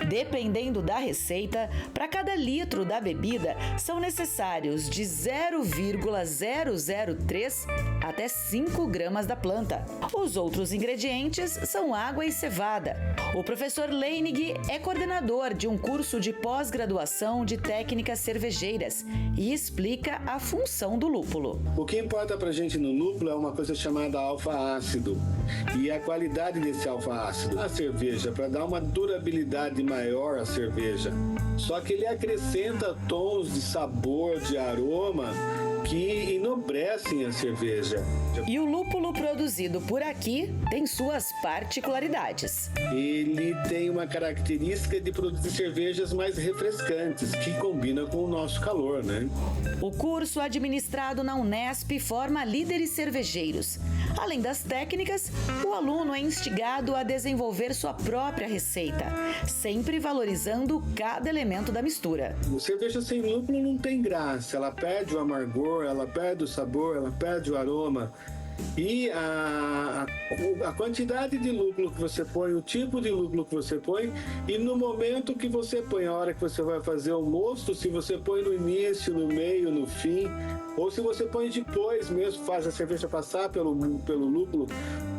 Dependendo da receita, para cada litro da bebida são necessários de 0,003 até 5 gramas da planta. Os outros ingredientes são água e cevada. O professor Leinig é coordenador de um curso de pós-graduação de técnicas cervejeiras e explica a função do lúpulo. O que importa pra gente no lúpulo é uma coisa chamada alfa-ácido e a qualidade desse alfa-ácido. A cerveja, para dar uma durabilidade maior à cerveja, só que ele acrescenta tons de sabor, de aroma que enobrecem a cerveja. E o lúpulo produzido por aqui tem suas particularidades. Ele tem uma característica de produzir cervejas mais refrescantes, que combina com o nosso calor, né? O curso administrado na Unesp forma líderes cervejeiros. Além das técnicas, o aluno é instigado a desenvolver sua própria receita, sempre valorizando cada elemento da mistura. A cerveja sem lúpulo não tem graça, ela perde o amargor, ela perde o sabor, ela perde o aroma. E a quantidade de lúpulo que você põe, o tipo de lúpulo que você põe e no momento que você põe, a hora que você vai fazer o mosto, se você põe no início, no meio, no fim, ou se você põe depois mesmo, faz a cerveja passar pelo lúpulo,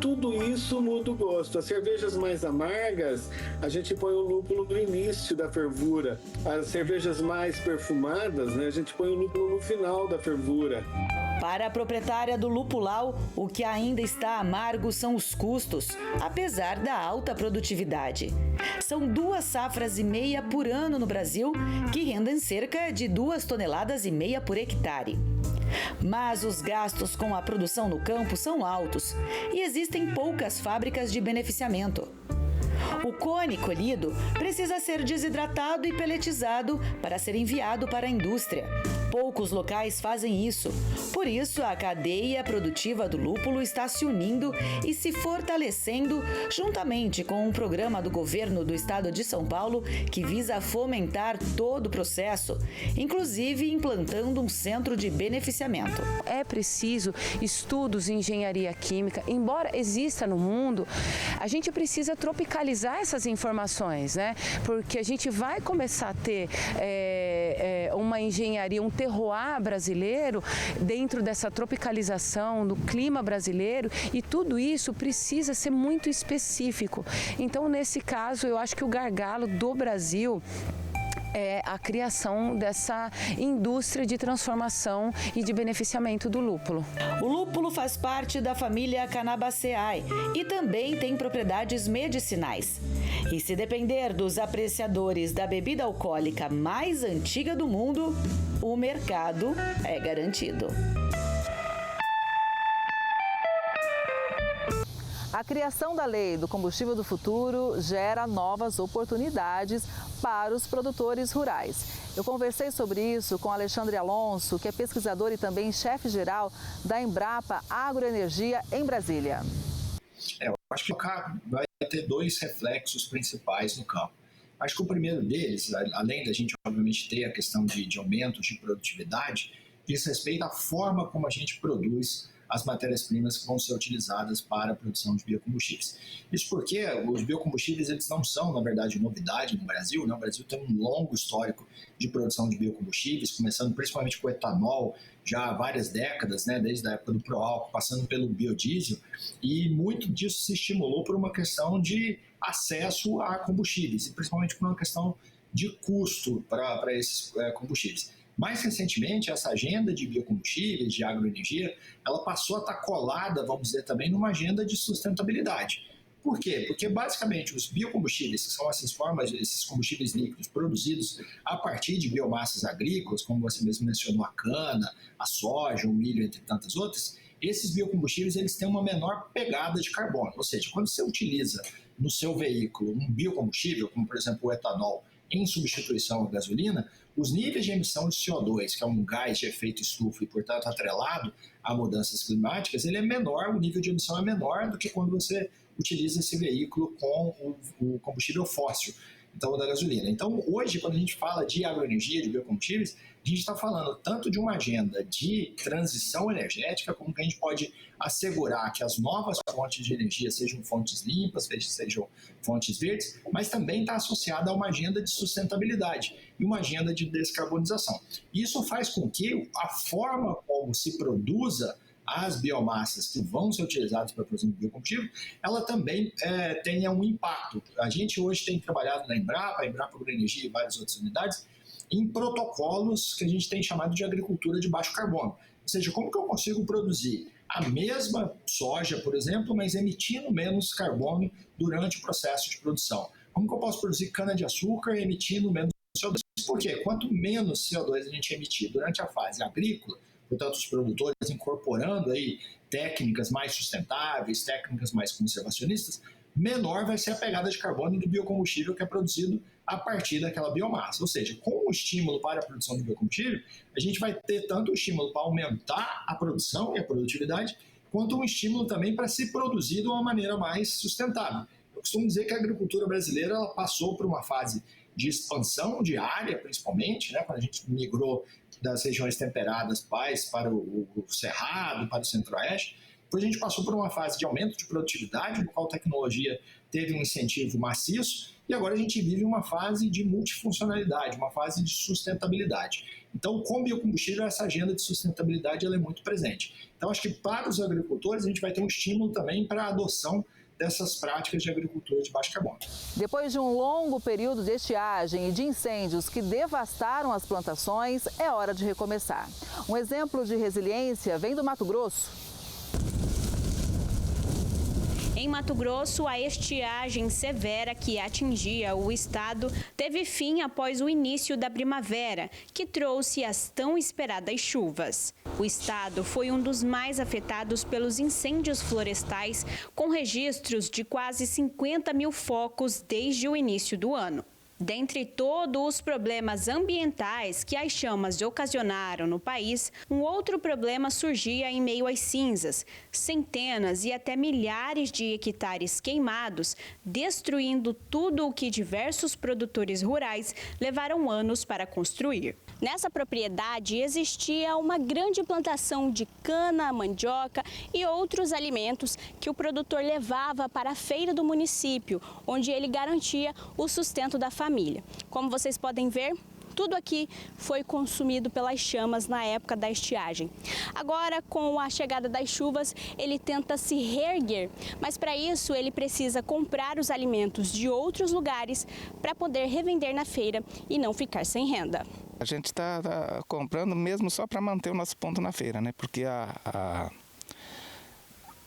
tudo isso muda o gosto. As cervejas mais amargas, a gente põe o lúpulo no início da fervura. As cervejas mais perfumadas, né, a gente põe o lúpulo no final da fervura. Para a proprietária do Lupulau, o que ainda está amargo são os custos, apesar da alta produtividade. São 2,5 safras por ano no Brasil, que rendem cerca de 2,5 toneladas por hectare. Mas os gastos com a produção no campo são altos e existem poucas fábricas de beneficiamento. O cone colhido precisa ser desidratado e peletizado para ser enviado para a indústria. Poucos locais fazem isso. Por isso, a cadeia produtiva do lúpulo está se unindo e se fortalecendo juntamente com um programa do governo do estado de São Paulo que visa fomentar todo o processo, inclusive implantando um centro de beneficiamento. É preciso estudos em engenharia química. Embora exista no mundo, a gente precisa tropicalizar essas informações, né? Porque a gente vai começar a ter uma engenharia, um terroir brasileiro dentro dessa tropicalização do clima brasileiro e tudo isso precisa ser muito específico. Então, nesse caso, eu acho que o gargalo do Brasil é a criação dessa indústria de transformação e de beneficiamento do lúpulo. O lúpulo faz parte da família Cannabaceae e também tem propriedades medicinais. E se depender dos apreciadores da bebida alcoólica mais antiga do mundo, o mercado é garantido. A criação da Lei do Combustível do Futuro gera novas oportunidades para os produtores rurais. Eu conversei sobre isso com Alexandre Alonso, que é pesquisador e também chefe-geral da Embrapa Agroenergia em Brasília. Eu acho que o CAP vai ter 2 reflexos principais no campo. Acho que o primeiro deles, além da gente obviamente ter a questão de aumento de produtividade, diz respeito à forma como a gente produz as matérias-primas que vão ser utilizadas para a produção de biocombustíveis. Isso porque os biocombustíveis eles não são, na verdade, novidade no Brasil, né? O Brasil tem um longo histórico de produção de biocombustíveis, começando principalmente com o etanol, já há várias décadas, né? Desde a época do Proálcool, passando pelo biodiesel, e muito disso se estimulou por uma questão de acesso a combustíveis, e principalmente por uma questão de custo para esses combustíveis. Mais recentemente, essa agenda de biocombustíveis, de agroenergia, ela passou a estar colada, vamos dizer, também numa agenda de sustentabilidade. Por quê? Porque, basicamente, os biocombustíveis, que são essas formas, esses combustíveis líquidos produzidos a partir de biomassas agrícolas, como você mesmo mencionou, a cana, a soja, o milho, entre tantas outras, esses biocombustíveis eles têm uma menor pegada de carbono. Ou seja, quando você utiliza no seu veículo um biocombustível, como, por exemplo, o etanol, em substituição à gasolina, os níveis de emissão de CO2, que é um gás de efeito estufa e, portanto, atrelado a mudanças climáticas, ele é menor, o nível de emissão é menor do que quando você utiliza esse veículo com o combustível fóssil, então da gasolina. Então, hoje, quando a gente fala de agroenergia, de biocombustíveis, a gente está falando tanto de uma agenda de transição energética, como que a gente pode assegurar que as novas fontes de energia sejam fontes limpas, sejam fontes verdes, mas também está associada a uma agenda de sustentabilidade e uma agenda de descarbonização. Isso faz com que a forma como se produza as biomassas que vão ser utilizadas para a produção de biocombustível, ela também tenha um impacto. A gente hoje tem trabalhado na Embrapa, a Embrapa Agroenergia e várias outras unidades, em protocolos que a gente tem chamado de agricultura de baixo carbono. Ou seja, como que eu consigo produzir a mesma soja, por exemplo, mas emitindo menos carbono durante o processo de produção? Como que eu posso produzir cana-de-açúcar emitindo menos CO2? Por quê? Quanto menos CO2 a gente emitir durante a fase agrícola, portanto os produtores incorporando aí técnicas mais sustentáveis, técnicas mais conservacionistas, menor vai ser a pegada de carbono do biocombustível que é produzido a partir daquela biomassa. Ou seja, com o estímulo para a produção de biocombustível, a gente vai ter tanto o estímulo para aumentar a produção e a produtividade, quanto um estímulo também para se produzir de uma maneira mais sustentável. Eu costumo dizer que a agricultura brasileira ela passou por uma fase de expansão de área, principalmente, né, quando a gente migrou das regiões temperadas para o Cerrado, para o Centro-Oeste. Depois a gente passou por uma fase de aumento de produtividade, no qual a tecnologia teve um incentivo maciço, e agora a gente vive uma fase de multifuncionalidade, uma fase de sustentabilidade. Então, com o biocombustível, essa agenda de sustentabilidade ela é muito presente. Então, acho que para os agricultores, a gente vai ter um estímulo também para a adoção dessas práticas de agricultura de baixo carbono. Depois de um longo período de estiagem e de incêndios que devastaram as plantações, é hora de recomeçar. Um exemplo de resiliência vem do Mato Grosso. Em Mato Grosso, a estiagem severa que atingia o estado teve fim após o início da primavera, que trouxe as tão esperadas chuvas. O estado foi um dos mais afetados pelos incêndios florestais, com registros de quase 50 mil focos desde o início do ano. Dentre todos os problemas ambientais que as chamas ocasionaram no país, um outro problema surgia em meio às cinzas. Centenas e até milhares de hectares queimados, destruindo tudo o que diversos produtores rurais levaram anos para construir. Nessa propriedade existia uma grande plantação de cana, mandioca e outros alimentos que o produtor levava para a feira do município, onde ele garantia o sustento da família. Como vocês podem ver, tudo aqui foi consumido pelas chamas na época da estiagem. Agora, com a chegada das chuvas, ele tenta se reerguer, mas para isso ele precisa comprar os alimentos de outros lugares para poder revender na feira e não ficar sem renda. A gente está comprando mesmo só para manter o nosso ponto na feira, né? Porque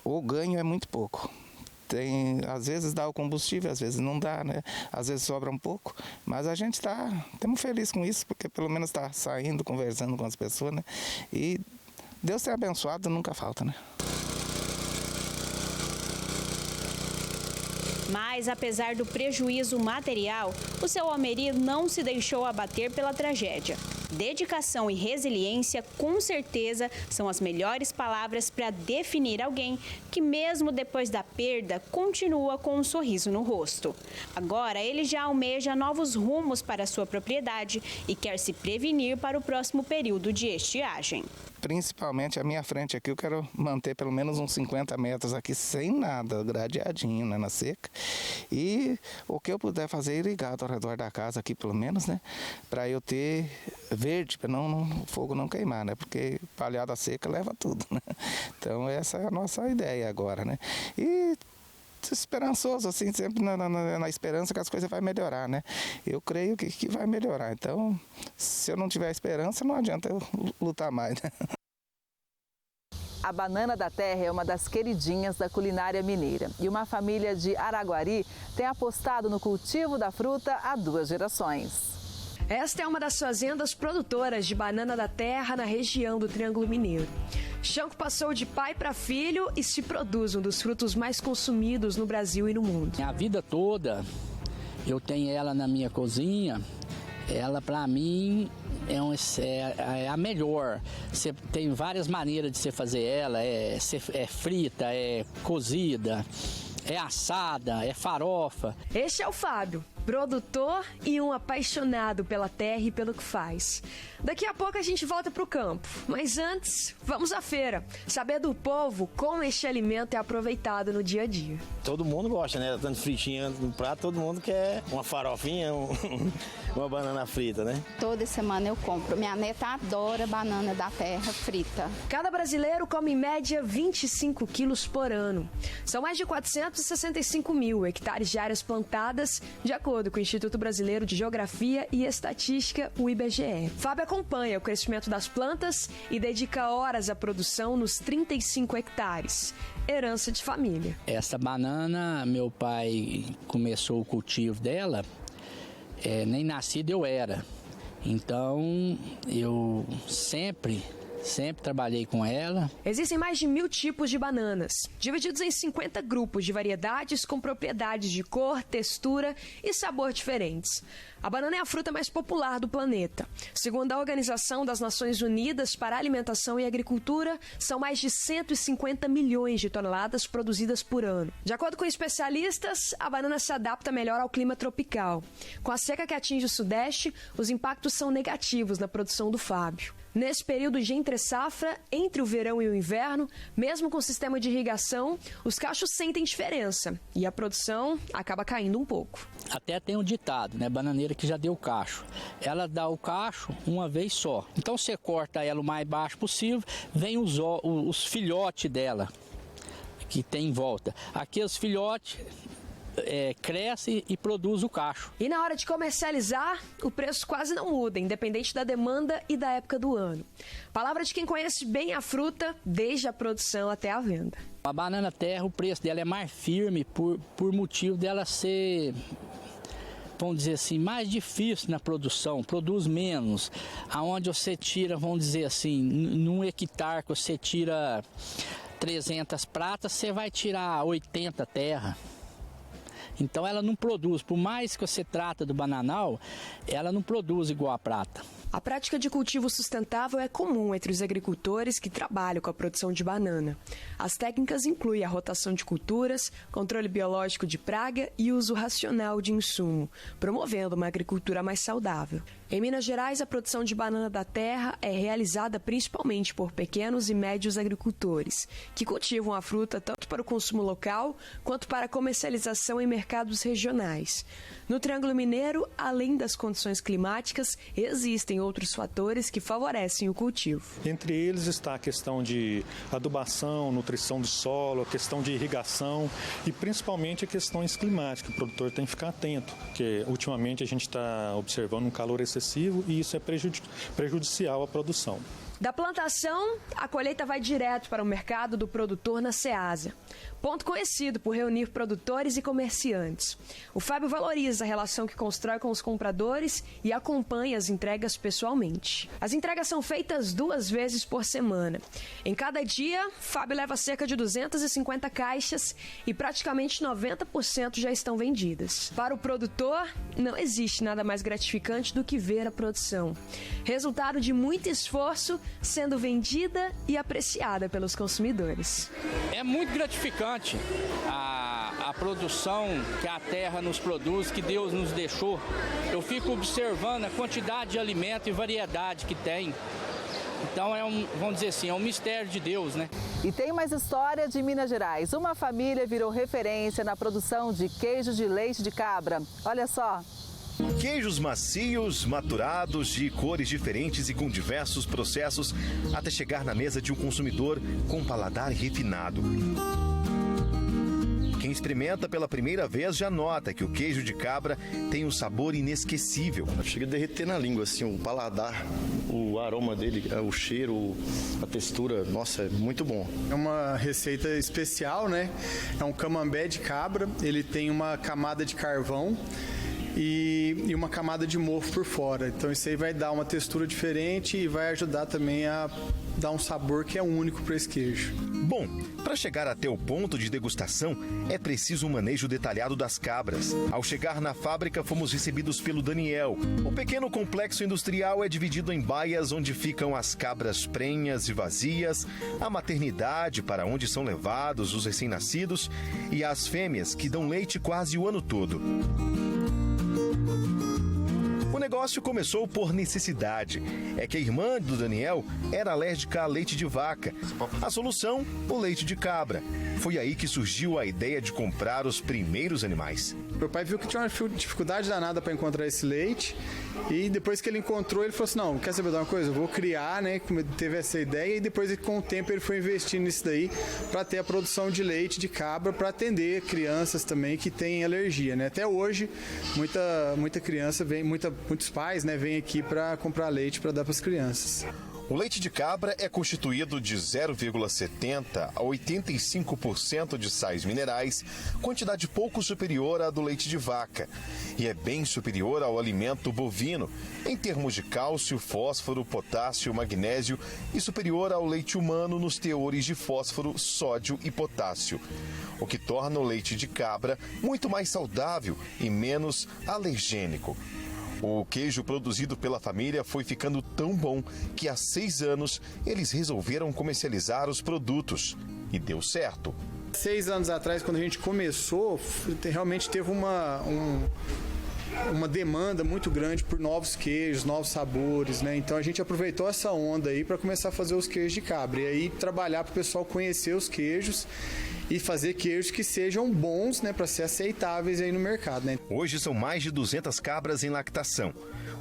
o ganho é muito pouco. Às vezes dá o combustível, às vezes não dá, né? Às vezes sobra um pouco, mas a gente estamos felizes com isso, porque pelo menos está saindo, conversando com as pessoas, né? E Deus tem abençoado, nunca falta, né? Mas, apesar do prejuízo material, o seu Almeri não se deixou abater pela tragédia. Dedicação e resiliência, com certeza, são as melhores palavras para definir alguém que, mesmo depois da perda, continua com um sorriso no rosto. Agora, ele já almeja novos rumos para a sua propriedade e quer se prevenir para o próximo período de estiagem. Principalmente a minha frente aqui, eu quero manter pelo menos uns 50 metros aqui sem nada, gradeadinho, né, na seca. E o que eu puder fazer é irrigado ao redor da casa aqui, pelo menos, né, para eu ter verde, para o fogo não queimar, né, porque palhada seca leva tudo, né. Então essa é a nossa ideia agora, né. E esperançoso, assim, sempre na esperança que as coisas vão melhorar, né? Eu creio que vai melhorar. Então, se eu não tiver esperança, não adianta eu lutar mais, né? A banana da terra é uma das queridinhas da culinária mineira. E uma família de Araguari tem apostado no cultivo da fruta há 2 gerações. Esta é uma das fazendas produtoras de banana da terra na região do Triângulo Mineiro. Chanco passou de pai para filho e se produz um dos frutos mais consumidos no Brasil e no mundo. A vida toda eu tenho ela na minha cozinha. Ela, para mim, é a melhor. Você tem várias maneiras de você fazer ela. É frita, é cozida, é assada, é farofa. Este é o Fábio, produtor e um apaixonado pela terra e pelo que faz. Daqui a pouco a gente volta para o campo, mas antes, vamos à feira, saber do povo como este alimento é aproveitado no dia a dia. Todo mundo gosta, né? Tanto fritinha no prato, todo mundo quer uma farofinha, uma banana frita, né? Toda semana eu compro. Minha neta adora banana da terra frita. Cada brasileiro come em média 25 quilos por ano. São mais de 465 mil hectares de áreas plantadas, de acordo com o Instituto Brasileiro de Geografia e Estatística, o IBGE. Fábio acompanha o crescimento das plantas e dedica horas à produção nos 35 hectares. Herança de família. Essa banana, meu pai começou o cultivo dela, nem nascido eu era. Então, eu sempre Sempre trabalhei com ela. Existem mais de 1000 tipos de bananas, divididos em 50 grupos de variedades com propriedades de cor, textura e sabor diferentes. A banana é a fruta mais popular do planeta. Segundo a Organização das Nações Unidas para a Alimentação e Agricultura, são mais de 150 milhões de toneladas produzidas por ano. De acordo com especialistas, a banana se adapta melhor ao clima tropical. Com a seca que atinge o Sudeste, os impactos são negativos na produção do Fábio. Nesse período de entre-safra, entre o verão e o inverno, mesmo com o sistema de irrigação, os cachos sentem diferença e a produção acaba caindo um pouco. Até tem um ditado, né? Bananeira que já deu cacho. Ela dá o cacho uma vez só. Então você corta ela o mais baixo possível, vem os filhotes dela, que tem em volta. Aqueles filhotes cresce e produz o cacho. E na hora de comercializar, o preço quase não muda, independente da demanda e da época do ano. Palavra de quem conhece bem a fruta, desde a produção até a venda. A banana terra, o preço dela é mais firme por motivo dela ser, vamos dizer assim, mais difícil na produção, produz menos. Aonde você tira, vamos dizer assim, num hectare que você tira 300 pratas, você vai tirar 80 terra. Então ela não produz, por mais que você trata do bananal, ela não produz igual a prata. A prática de cultivo sustentável é comum entre os agricultores que trabalham com a produção de banana. As técnicas incluem a rotação de culturas, controle biológico de praga e uso racional de insumo, promovendo uma agricultura mais saudável. Em Minas Gerais, a produção de banana da terra é realizada principalmente por pequenos e médios agricultores, que cultivam a fruta tanto para o consumo local quanto para a comercialização em mercados regionais. No Triângulo Mineiro, além das condições climáticas, existem outros fatores que favorecem o cultivo. Entre eles está a questão de adubação, nutrição do solo, a questão de irrigação e principalmente as questões climáticas. O produtor tem que ficar atento, porque ultimamente a gente está observando um calor excessivo e isso é prejudicial à produção. Da plantação, a colheita vai direto para o mercado do produtor na Ceasa, ponto conhecido por reunir produtores e comerciantes. O Fábio valoriza a relação que constrói com os compradores e acompanha as entregas pessoalmente. As entregas são feitas 2 vezes por semana. Em cada dia, Fábio leva cerca de 250 caixas e praticamente 90% já estão vendidas. Para o produtor, não existe nada mais gratificante do que ver a produção. Resultado de muito esforço sendo vendida e apreciada pelos consumidores. É muito gratificante a produção que a terra nos produz, que Deus nos deixou. Eu fico observando a quantidade de alimento e variedade que tem. Então vamos dizer assim, é um mistério de Deus, né? E tem mais história de Minas Gerais. Uma família virou referência na produção de queijo de leite de cabra. Olha só. Queijos macios, maturados, de cores diferentes e com diversos processos até chegar na mesa de um consumidor com paladar refinado. Quem experimenta pela primeira vez já nota que o queijo de cabra tem um sabor inesquecível. Chega a derreter na língua, assim, o paladar, o aroma dele, o cheiro, a textura, nossa, é muito bom. É uma receita especial, né? É um camembert de cabra, ele tem uma camada de carvão e uma camada de mofo por fora. Então isso aí vai dar uma textura diferente e vai ajudar também a dar um sabor que é único para esse queijo. Bom, para chegar até o ponto de degustação, é preciso um manejo detalhado das cabras. Ao chegar na fábrica, fomos recebidos pelo Daniel. O pequeno complexo industrial é dividido em baias onde ficam as cabras prenhas e vazias, a maternidade para onde são levados os recém-nascidos e as fêmeas que dão leite quase o ano todo. O negócio começou por necessidade. É que a irmã do Daniel era alérgica a leite de vaca. A solução, o leite de cabra. Foi aí que surgiu a ideia de comprar os primeiros animais. Meu pai viu que tinha uma dificuldade danada para encontrar esse leite e depois que ele encontrou, ele falou assim, não, quer saber de uma coisa? Eu vou criar, né? Teve essa ideia e depois com o tempo ele foi investindo nisso daí para ter a produção de leite de cabra para atender crianças também que têm alergia, né? Até hoje, muita criança vem, muitos pais, né, vêm aqui para comprar leite para dar para as crianças. O leite de cabra é constituído de 0,70 a 85% de sais minerais, quantidade pouco superior à do leite de vaca, e é bem superior ao alimento bovino, em termos de cálcio, fósforo, potássio, magnésio, e superior ao leite humano nos teores de fósforo, sódio e potássio, o que torna o leite de cabra muito mais saudável e menos alergênico. O queijo produzido pela família foi ficando tão bom que há 6 anos eles resolveram comercializar os produtos. E deu certo. 6 anos atrás, quando a gente começou, realmente teve uma demanda muito grande por novos queijos, novos sabores, né? Então a gente aproveitou essa onda aí para começar a fazer os queijos de cabra. E aí trabalhar para o pessoal conhecer os queijos e fazer queijos que sejam bons, né, para ser aceitáveis aí no mercado, né? Hoje são mais de 200 cabras em lactação.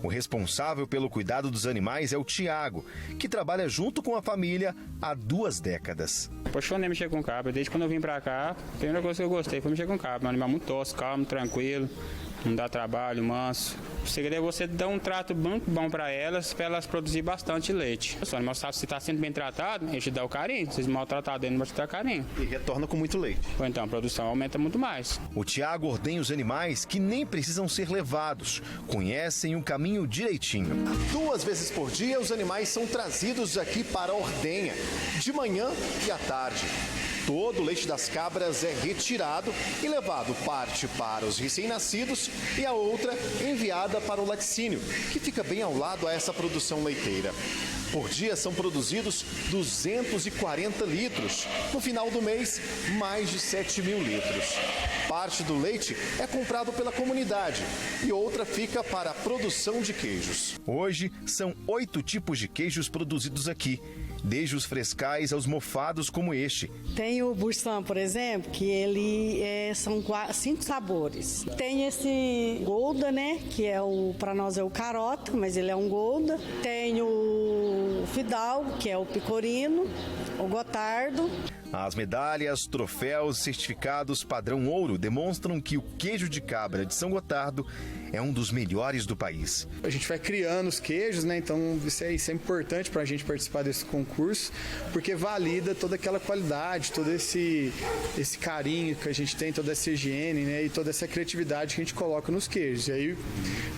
O responsável pelo cuidado dos animais é o Tiago, que trabalha junto com a família há 2 décadas. Apaixonei mexer com cabra. Desde quando eu vim pra cá, a primeira coisa que eu gostei foi mexer com cabra. Um animal muito dócil, calmo, tranquilo, não dá trabalho, manso. O segredo é você dar um trato muito bom para elas produzir bastante leite. Se o animal está sendo bem tratado, ele te dá o carinho. Se maltratado, ele não vai te dar carinho. E retorna com muito leite. Ou então a produção aumenta muito mais. O Tiago ordenha os animais que nem precisam ser levados. Conhecem o caminho direitinho. 2 vezes por dia, os animais são trazidos aqui para a ordenha, de manhã e à tarde. Todo o leite das cabras é retirado e levado parte para os recém-nascidos e a outra enviada para o laticínio, que fica bem ao lado a essa produção leiteira. Por dia são produzidos 240 litros. No final do mês, mais de 7 mil litros. Parte do leite é comprado pela comunidade e outra fica para a produção de queijos. Hoje, são 8 tipos de queijos produzidos aqui, desde os frescais aos mofados como este. Tem o Bursan, por exemplo, que ele são 5 sabores. Tem esse Golda, né, que para nós é o carota, mas ele é um Golda. Tem o Fidalgo, que é o pecorino, o Gotardo. As medalhas, troféus, certificados padrão ouro demonstram que o queijo de cabra de São Gotardo é um dos melhores do país. A gente vai criando os queijos, né? Então isso é importante para a gente participar desse concurso, porque valida toda aquela qualidade, todo esse carinho que a gente tem, toda essa higiene, né? E toda essa criatividade que a gente coloca nos queijos. E aí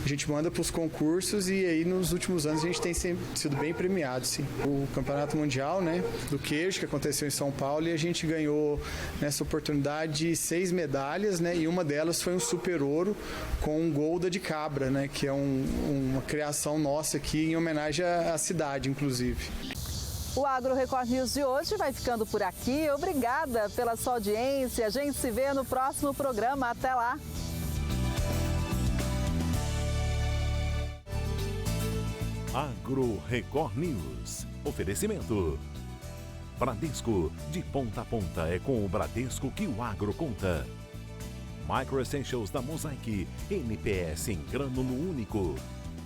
a gente manda para os concursos e aí nos últimos anos a gente tem sido bem premiado, sim. O Campeonato Mundial, né, do queijo, que aconteceu em São Paulo, e a gente ganhou nessa oportunidade 6 medalhas, né? E uma delas foi um super ouro com um Golda de cabra, né? Que é uma criação nossa aqui em homenagem à cidade, inclusive. O Agro Record News de hoje vai ficando por aqui. Obrigada pela sua audiência. A gente se vê no próximo programa. Até lá! Agro Record News. Oferecimento. Bradesco, de ponta a ponta é com o Bradesco que o agro conta. Micro Essentials da Mosaic, NPS em grano no único.